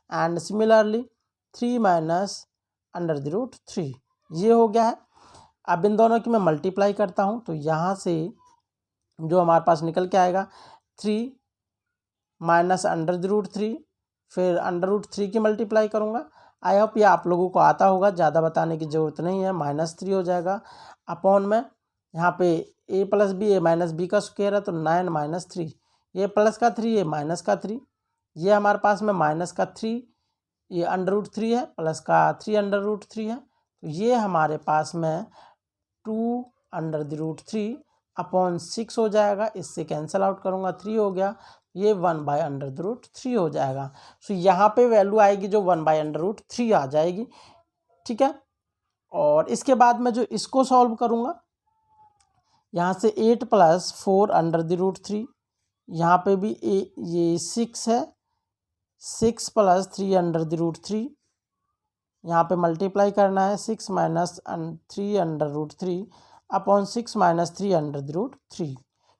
एंड सिमिलरली 3 माइनस √3, ये हो गया है। अब इन दोनों की मैं मल्टीप्लाई करता हूँ तो यहाँ से जो हमारे पास निकल के आएगा 3 माइनस √3, फिर √3 की मल्टीप्लाई करूँगा। आई होप ये आप लोगों को आता होगा, ज़्यादा बताने की ज़रूरत नहीं है। -3 हो जाएगा, अपॉन में यहाँ पे ए प्लस बी, ए माइनस बी का स्क्वायर है तो 9 माइनस 3, ये प्लस का 3, ये माइनस का 3, ये हमारे पास में माइनस का 3, ये √3 है, प्लस का 3 √3 है, तो ये हमारे पास में 2 अपॉन 6 हो जाएगा। इससे कैंसिल आउट करूँगा 3 हो गया, ये 1/√3 हो जाएगा। सो यहाँ पे वैल्यू आएगी जो 1/√3 आ जाएगी, ठीक है। और इसके बाद मैं जो इसको सॉल्व करूँगा, यहाँ से 8 + 4 √3, यहाँ पे भी ये 6 है, 6 + 3 √3, यहाँ पे मल्टीप्लाई करना है 6 - 3 √3 अपॉन 6 - 3 √3,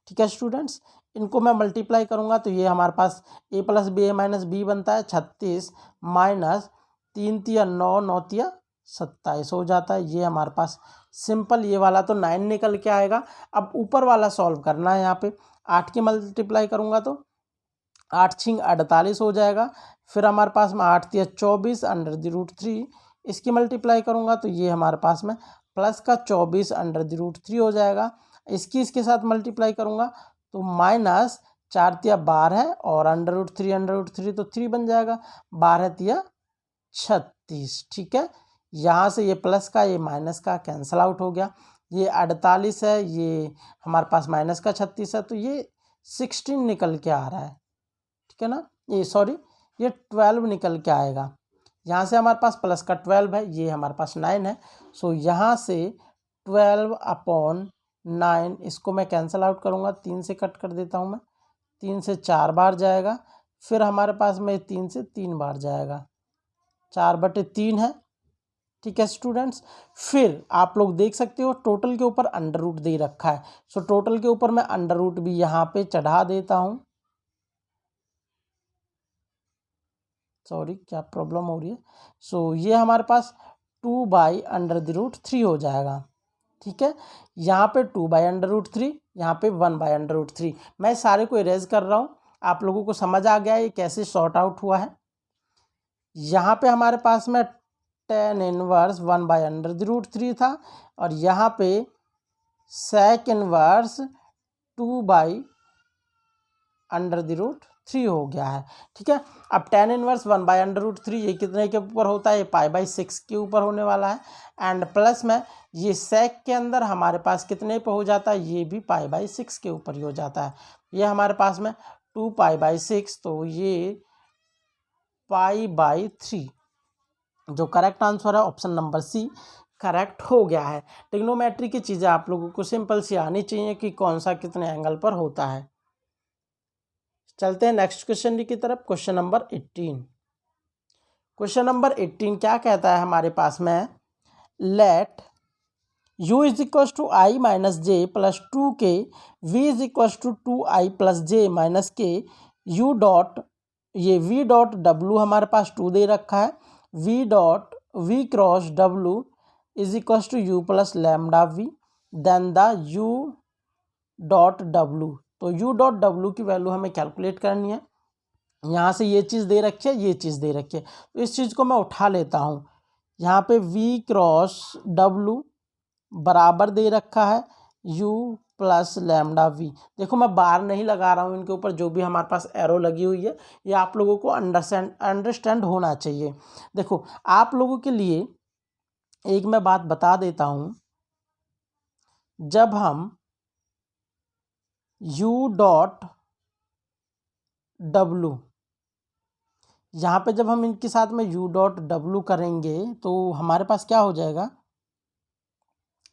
ठीक है स्टूडेंट्स। इनको मैं मल्टीप्लाई करूँगा तो ये हमारे पास a + b a - b बनता है 36 माइनस 3 × 9 9 × 27 हो जाता है। ये हमारे पास सिंपल ये वाला तो 9 निकल के आएगा। अब ऊपर वाला सॉल्व करना है, यहाँ पे 8 की मल्टीप्लाई करूँगा तो 8 × 6 = 48 हो जाएगा। फिर हमारे पास में 8 × 3 = 24 √3, इसकी मल्टीप्लाई करूँगा तो ये हमारे पास में प्लस का 24 √3 हो जाएगा। इसके साथ मल्टीप्लाई करूँगा तो माइनस 4 × 12 है और √3 तो 3 बन जाएगा, 12 × 36, ठीक है। यहाँ से ये प्लस का ये माइनस का कैंसल आउट हो गया, ये 48 है, ये हमारे पास माइनस का 36 है, तो ये 16 निकल के आ रहा है, ठीक है ना। ये सॉरी, ये 12 निकल के आएगा। यहाँ से हमारे पास प्लस का 12 है, ये हमारे पास 9 है। सो यहाँ से 12/9, इसको मैं कैंसिल आउट करूँगा, 3 से कट कर देता हूँ मैं, 3 से 4 बार जाएगा, फिर हमारे पास में 3 से 3 बार जाएगा, 4/3 है, ठीक है स्टूडेंट्स। फिर आप लोग देख सकते हो टोटल के ऊपर अंडर रूट दे रखा है, सो टोटल के ऊपर मैं अंडर रूट भी यहाँ पे चढ़ा देता हूँ। सॉरी, क्या प्रॉब्लम हो रही है। सो ये हमारे पास 2/√3 हो जाएगा, ठीक है। यहाँ पे 2/√3, यहाँ पे 1/√3। मैं सारे को इरेज कर रहा हूँ, आप लोगों को समझ आ गया ये कैसे सॉर्ट आउट हुआ है। यहाँ पे हमारे पास में tan इनवर्स 1/√3 था और यहाँ पे sec इनवर्स 2/√3 हो गया है, ठीक है। अब tan इनवर्स 1/√3 ये कितने के ऊपर होता है, ये π/6 के ऊपर होने वाला है। एंड प्लस में ये sec के अंदर हमारे पास कितने पे हो जाता है, ये भी π/6 के ऊपर ही हो जाता है। ये हमारे पास में 2π/6, तो ये π/3, जो करेक्ट आंसर है ऑप्शन नंबर सी करेक्ट हो गया है। ट्रिग्नोमेट्री की चीज़ें आप लोगों को सिंपल सी आनी चाहिए कि कौन सा कितने एंगल पर होता है। चलते हैं नेक्स्ट क्वेश्चन की तरफ। Question number 18। क्वेश्चन नंबर 18 क्या कहता है हमारे पास में, late u = i - j + 2k, v = 2i + j - k, u dot, ये v डॉट w हमारे पास 2 दे रखा है, v cross w = u + λv, then the u dot w। तो u डॉट w की वैल्यू हमें कैलकुलेट करनी है। यहाँ से ये चीज़ दे रखी है, ये चीज़ दे रखी है, तो इस चीज़ को मैं उठा लेता हूँ। यहाँ पे v क्रॉस w बराबर दे रखा है u + λv। देखो मैं बार नहीं लगा रहा हूँ इनके ऊपर, जो भी हमारे पास एरो लगी हुई है ये आप लोगों को अंडरस्टैंड होना चाहिए। देखो आप लोगों के लिए एक मैं बात बता देता हूँ, जब हम u डॉट w, यहाँ पे जब हम इनके साथ में u डॉट w करेंगे तो हमारे पास क्या हो जाएगा,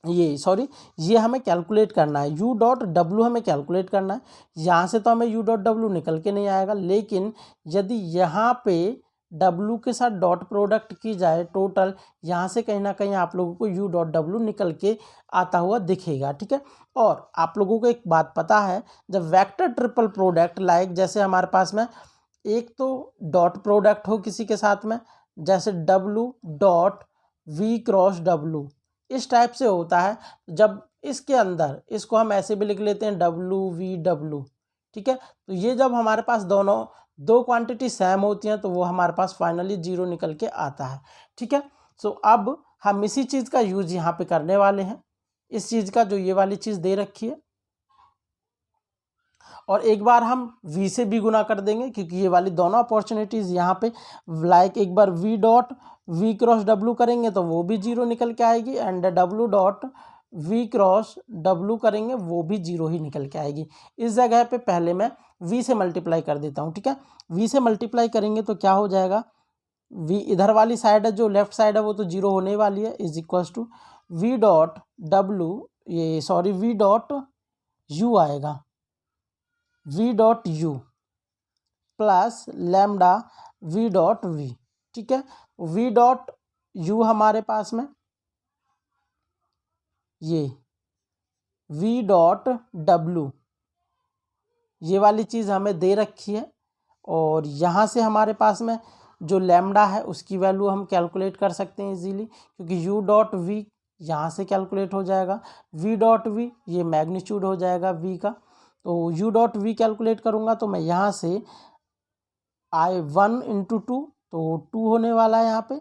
ये हमें कैलकुलेट करना है, u डॉट w हमें कैलकुलेट करना है। यहाँ से तो हमें u डॉट w निकल के नहीं आएगा, लेकिन यदि यहाँ पे w के साथ डॉट प्रोडक्ट की जाए टोटल, यहाँ से कहीं ना कहीं आप लोगों को u डॉट w निकल के आता हुआ दिखेगा, ठीक है। और आप लोगों को एक बात पता है, जब वेक्टर ट्रिपल प्रोडक्ट लाइक जैसे हमारे पास में एक तो डॉट प्रोडक्ट हो किसी के साथ में, जैसे w dot v cross w, इस टाइप से होता है। जब इसके अंदर इसको हम ऐसे भी लिख लेते हैं WVW, ठीक है। तो ये जब हमारे पास दोनों दो क्वांटिटी सेम होती हैं तो वो हमारे पास फाइनली 0 निकल के आता है, ठीक है। सो अब हम इसी चीज़ का यूज यहाँ पे करने वाले हैं। इस चीज़ का जो ये वाली चीज़ दे रखी है, और एक बार हम v से भी गुना कर देंगे क्योंकि ये वाली दोनों अपॉर्चुनिटीज़ यहाँ पे लाइक एक बार v dot v cross w करेंगे तो वो भी 0 निकल के आएगी, and w dot v cross w करेंगे वो भी 0 ही निकल के आएगी। इस जगह पे पहले मैं v से मल्टीप्लाई कर देता हूँ, ठीक है। v से मल्टीप्लाई करेंगे तो क्या हो जाएगा, v इधर वाली साइड है जो लेफ्ट साइड है वो तो 0 होने वाली है, is equals to v dot w, ये सॉरी v डॉट u आएगा, v dot u plus lambda v dot v, ठीक है। v डॉट u हमारे पास में ये v डॉट w, ये वाली चीज़ हमें दे रखी है, और यहाँ से हमारे पास में जो लैम्डा है उसकी वैल्यू हम कैलकुलेट कर सकते हैं इजीली, क्योंकि u डॉट v यहाँ से कैलकुलेट हो जाएगा, v डॉट v ये मैग्नीट्यूड हो जाएगा v का, तो u डॉट v कैलकुलेट करूँगा तो मैं यहाँ से 1 इंटू 2 तो 2 होने वाला है, यहाँ पे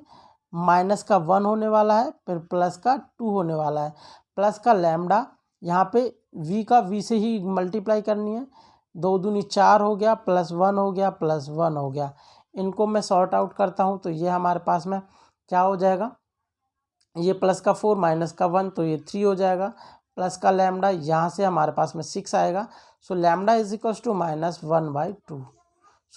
माइनस का 1 होने वाला है, फिर प्लस का 2 होने वाला है, प्लस का लैम्डा यहाँ पे v का v से ही मल्टीप्लाई करनी है, 2 दूनी 4 हो गया, प्लस 1 हो गया, प्लस 1 हो गया। इनको मैं सॉर्ट आउट करता हूँ तो ये हमारे पास में क्या हो जाएगा, ये प्लस का 4 माइनस का 1 तो ये 3 हो जाएगा, प्लस का लैम्डा यहाँ से हमारे पास में 6 आएगा। So lambda is equals to -1/2।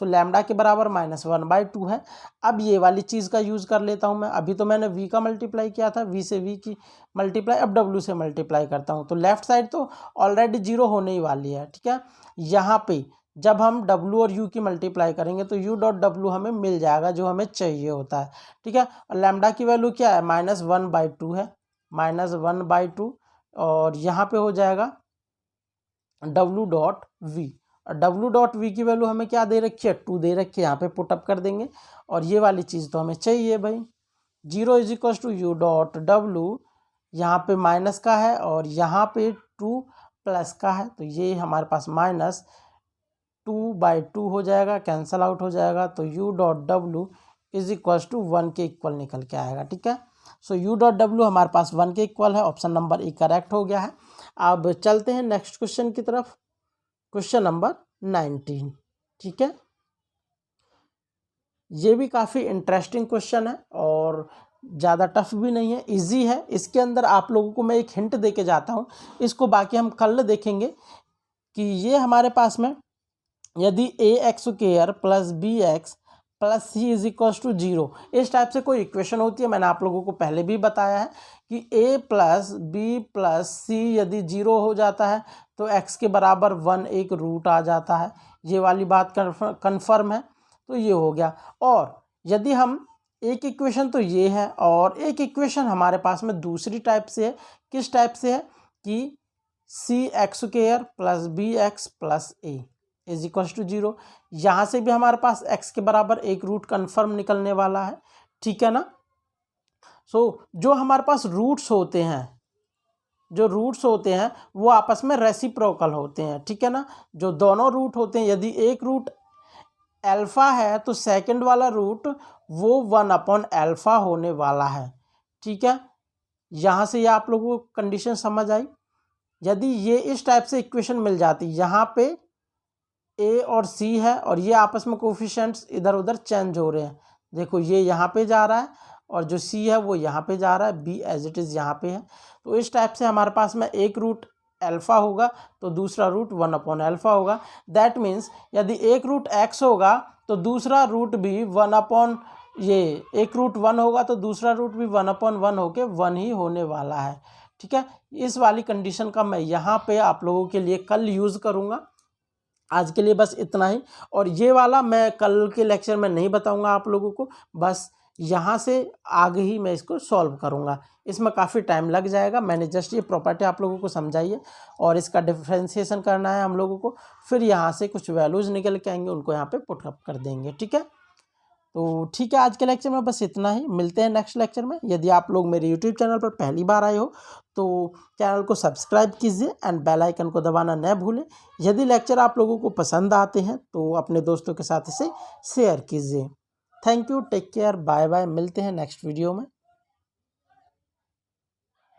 So lambda के बराबर -1/2 है। अब ये वाली चीज़ का यूज़ कर लेता हूँ मैं, अभी तो मैंने v का मल्टीप्लाई किया था, v से v की मल्टीप्लाई, अब w से मल्टीप्लाई करता हूँ, तो लेफ्ट साइड तो ऑलरेडी 0 होने ही वाली है, ठीक है। यहाँ पे जब हम w और u की मल्टीप्लाई करेंगे तो u डॉट w हमें मिल जाएगा जो हमें चाहिए होता है, ठीक है। और लैम्डा की वैल्यू क्या है, -1/2 है, -1/2, और यहाँ पे हो जाएगा w डॉट v, और w डॉट v की वैल्यू हमें क्या दे रखी है, 2 दे रखी है, यहाँ पे पुटअप कर देंगे, और ये वाली चीज़ तो हमें चाहिए भाई। 0 is equal to u dot w, यहाँ पे माइनस का है और यहाँ पे 2 प्लस का है, तो ये हमारे पास -2/2 हो जाएगा, कैंसल आउट हो जाएगा, तो u dot w is equal to 1 के इक्वल निकल के आएगा, ठीक है। सो u डॉट w हमारे पास 1 के इक्वल है, ऑप्शन नंबर ए करेक्ट हो गया है। अब चलते हैं नेक्स्ट क्वेश्चन की तरफ, क्वेश्चन नंबर 19, ठीक है। ये भी काफ़ी इंटरेस्टिंग क्वेश्चन है और ज़्यादा टफ भी नहीं है, इजी है। इसके अंदर आप लोगों को मैं एक हिंट दे के जाता हूँ, इसको बाकी हम कल देखेंगे कि ये हमारे पास में यदि ax² plus bx plus c is equals to 0, इस टाइप से कोई इक्वेशन होती है, मैंने आप लोगों को पहले भी बताया है कि a प्लस बी प्लस सी यदि 0 हो जाता है तो x के बराबर 1 एक रूट आ जाता है, ये वाली बात कन्फर्म है, तो ये हो गया। और यदि हम एक इक्वेशन तो ये है, और एक इक्वेशन हमारे पास में दूसरी टाइप से है, किस टाइप से है कि cx² plus bx plus a is equal to 0, यहाँ से भी हमारे पास x के बराबर एक रूट कन्फर्म निकलने वाला है, ठीक है ना। सो जो हमारे पास रूट्स होते हैं, जो रूट्स होते हैं वो आपस में रेसिप्रोकल होते हैं, ठीक है ना। जो दोनों रूट होते हैं, यदि एक रूट अल्फ़ा है तो सेकंड वाला रूट वो 1/α होने वाला है, ठीक है। यहाँ से ये आप लोगों को कंडीशन समझ आई। यदि ये इस टाइप से इक्वेशन मिल जाती, यहाँ पे a और c है और ये आपस में कोफिशिएंट्स इधर उधर चेंज हो रहे हैं, देखो ये यहाँ पे जा रहा है और जो c है वो यहाँ पे जा रहा है, b एज इट इज़ यहाँ पे है, तो इस टाइप से हमारे पास में एक रूट अल्फ़ा होगा तो दूसरा रूट 1/α होगा। दैट मीन्स यदि एक रूट x होगा तो दूसरा रूट भी एक रूट 1 होगा तो दूसरा रूट भी 1/1 होके 1 ही होने वाला है, ठीक है। इस वाली कंडीशन का मैं यहाँ पे आप लोगों के लिए कल यूज़ करूँगा। आज के लिए बस इतना ही, और ये वाला मैं कल के लेक्चर में नहीं बताऊंगा आप लोगों को, बस यहाँ से आगे ही मैं इसको सॉल्व करूँगा, इसमें काफ़ी टाइम लग जाएगा। मैंने जस्ट ये प्रॉपर्टी आप लोगों को समझाई है और इसका डिफ्रेंशिएशन करना है हम लोगों को, फिर यहाँ से कुछ वैल्यूज़ निकल के आएंगे, उनको यहाँ पे पुट अप कर देंगे, ठीक है। तो ठीक है, आज के लेक्चर में बस इतना ही, मिलते हैं नेक्स्ट लेक्चर में। यदि आप लोग मेरे यूट्यूब चैनल पर पहली बार आए हो तो चैनल को सब्सक्राइब कीजिए एंड बेल आइकन को दबाना न भूलें। यदि लेक्चर आप लोगों को पसंद आते हैं तो अपने दोस्तों के साथ इसे शेयर कीजिए। Thank you, take care, bye bye, मिलते हैं नेक्स्ट वीडियो में।